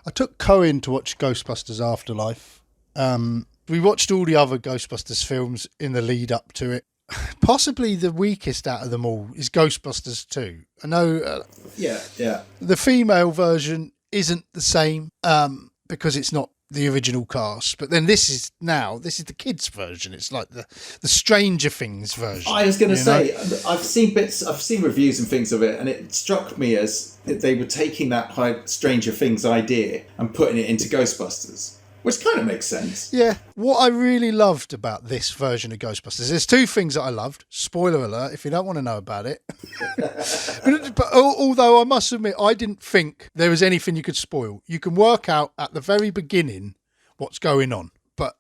I took Cohen to watch Ghostbusters Afterlife. We watched all the other Ghostbusters films in the lead up to it. Possibly the weakest out of them all is Ghostbusters 2. I know the female version isn't the same because it's not the original cast, but then this is the kids version. It's like the Stranger Things version. I was going to say, I've seen reviews and things of it, and it struck me as they were taking that Stranger Things idea and putting it into Ghostbusters, which kind of makes sense. Yeah. What I really loved about this version of Ghostbusters, there's two things that I loved. Spoiler alert, if you don't want to know about it. But although I must admit, I didn't think there was anything you could spoil. You can work out at the very beginning what's going on. But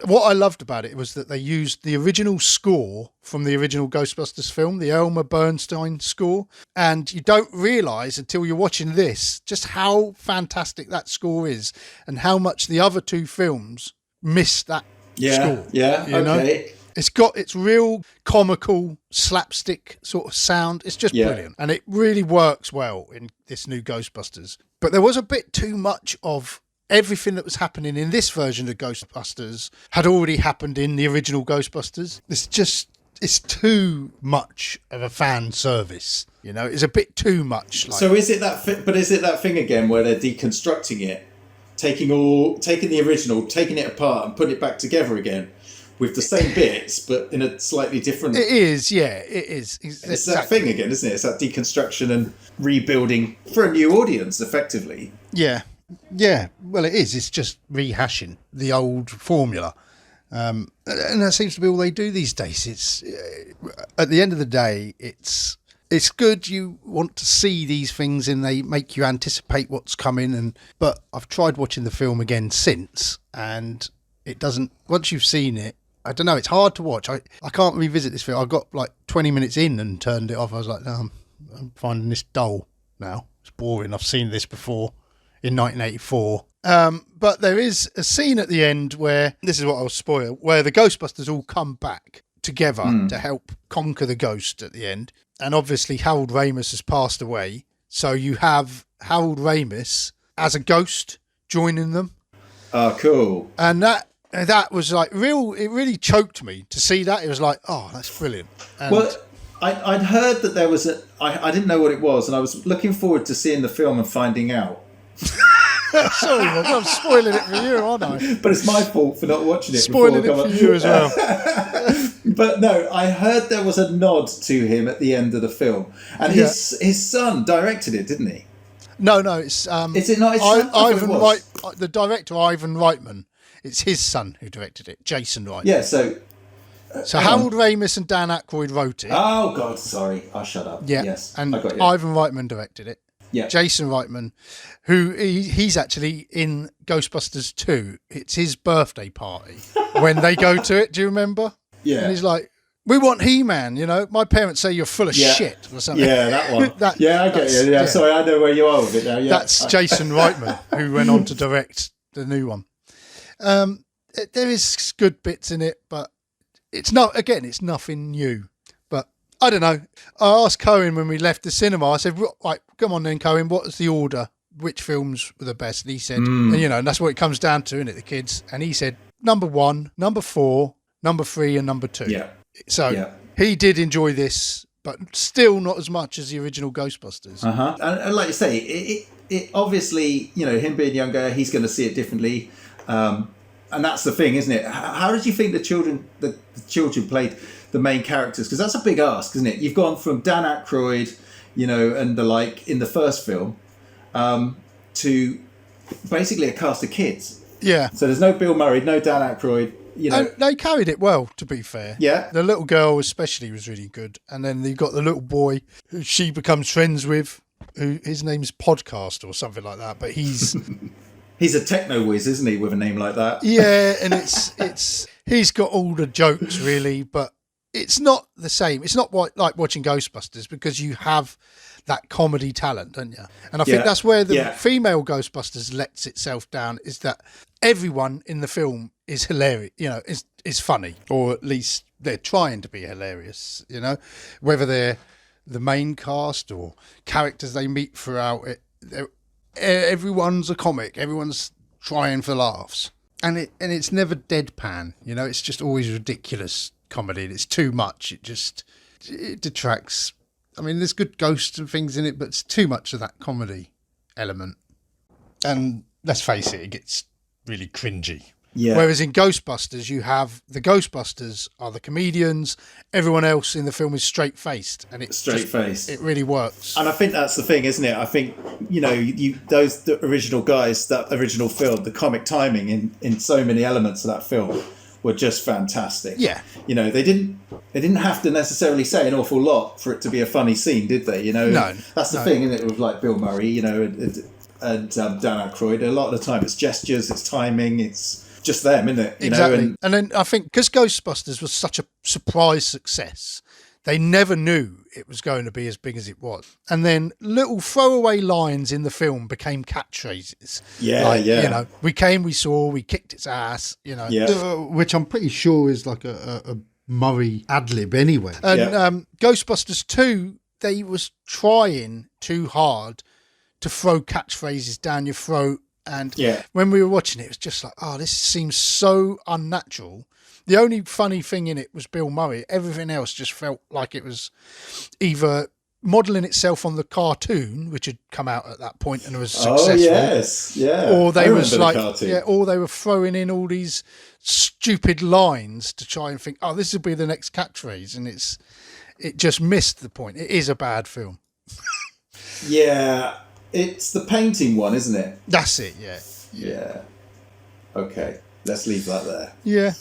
what I loved about it was that they used the original score from the original Ghostbusters film, the Elmer Bernstein score. And you don't realise until you're watching this just how fantastic that score is and how much the other two films missed that score. Yeah, okay. It's got its real comical slapstick sort of sound. It's just brilliant. And it really works well in this new Ghostbusters. But there was a bit too much of everything that was happening in this version of Ghostbusters had already happened in the original Ghostbusters. It's too much of a fan service. It's a bit too much. So is it that thing again where they're deconstructing it, taking the original, taking it apart and putting it back together again with the same bits, but in a slightly different... It is, yeah, it is. It's that thing again, isn't it? It's that deconstruction and rebuilding for a new audience, effectively. Yeah. Yeah, well, it is. It's just rehashing the old formula. And that seems to be all they do these days. It's at the end of the day, it's good. You want to see these things and they make you anticipate what's coming. But I've tried watching the film again since, and it doesn't... Once you've seen it, I don't know, it's hard to watch. I can't revisit this film. I got like 20 minutes in and turned it off. I was like, no, I'm finding this dull now. It's boring. I've seen this before in 1984. But there is a scene at the end where, this is what I'll spoil, where the Ghostbusters all come back together to help conquer the ghost at the end. And obviously Harold Ramis has passed away. So you have Harold Ramis as a ghost joining them. Oh, cool. And that was like it really choked me to see that. It was like, oh, that's brilliant. And well, I'd heard that there was I didn't know what it was, and I was looking forward to seeing the film and finding out. Sorry, I'm spoiling it for you, aren't I? But it's my fault for not watching it. Spoiling it for you as well. But no, I heard there was a nod to him at the end of the film, and his son directed it, didn't he? No, it's is it not his son? Ivan Wright, the director Ivan Reitman. It's his son who directed it, Jason Reitman. Yeah, so Harold Ramis and Dan Aykroyd wrote it. Oh God, sorry, I'll shut up. Yeah, yes, and I got you. Ivan Reitman directed it. Yeah, Jason Reitman, who he's actually in Ghostbusters 2. It's his birthday party when they go to it. Do you remember? Yeah, and he's like, "We want He-Man." My parents say you're full of shit or something. Yeah, that one. I get you. Yeah, sorry, I know where you are with it now. Yeah, that's Jason Reitman, who went on to direct the new one. There is good bits in it, but it's nothing new. But I don't know. I asked Cohen when we left the cinema, I said, right, come on then, Cohen, what is the order? Which films were the best? And he said, and that's what it comes down to, isn't it, the kids? And he said, number 1, number 4, number 3, and number 2. Yeah. So he did enjoy this, but still not as much as the original Ghostbusters. Uh-huh. And like you say, it obviously, him being younger, he's going to see it differently. And that's the thing, isn't it? How did you think the children played the main characters? Because that's a big ask, isn't it? You've gone from Dan Aykroyd, and the like in the first film, to basically a cast of kids. Yeah. So there's no Bill Murray, no Dan Aykroyd. They carried it well, to be fair. Yeah. The little girl especially was really good. And then you've got the little boy who she becomes friends with, who his name's Podcast or something like that. But he's... He's a techno whiz, isn't he, with a name like that? Yeah, and it's he's got all the jokes, really, but it's not the same. It's not like watching Ghostbusters because you have that comedy talent, don't you? And I think that's where the female Ghostbusters lets itself down, is that everyone in the film is hilarious, is funny, or at least they're trying to be hilarious, whether they're the main cast or characters they meet throughout it. everyone's a comic. Everyone's trying for laughs, and it's never deadpan. You know, it's just always ridiculous comedy. And it's too much. It detracts. I mean, there's good ghosts and things in it, but it's too much of that comedy element. And let's face it gets really cringy. Yeah. Whereas in Ghostbusters, you have the Ghostbusters are the comedians. Everyone else in the film is straight-faced. And it's straight-faced. It really works. And I think that's the thing, isn't it? I think, you know, the original guys, that original film, the comic timing in so many elements of that film were just fantastic. Yeah. You know, they didn't have to necessarily say an awful lot for it to be a funny scene, did they? You know, No. That's the thing, isn't it, with like Bill Murray, you know, and Dan Aykroyd. A lot of the time it's gestures, it's timing, it's just them, isn't it? You exactly. know, and then I think because Ghostbusters was such a surprise success, they never knew it was going to be as big as it was. And then little throwaway lines in the film became catchphrases. Yeah, like, yeah. You know, we came, we saw, we kicked its ass, you know. Yeah. Which I'm pretty sure is like a Murray ad-lib anyway. And Ghostbusters 2, they was trying too hard to throw catchphrases down your throat. And when we were watching it, it was just like, oh, this seems so unnatural. The only funny thing in it was Bill Murray. Everything else just felt like it was either modelling itself on the cartoon, which had come out at that point and was successful. Oh, yes. Yeah. Or they was like, cartoon. or they were throwing in all these stupid lines to try and think, oh, this will be the next catchphrase. And it just missed the point. It is a bad film. Yeah. It's the painting one, isn't it? That's it, yeah. Yeah. Okay. Let's leave that there. Yeah.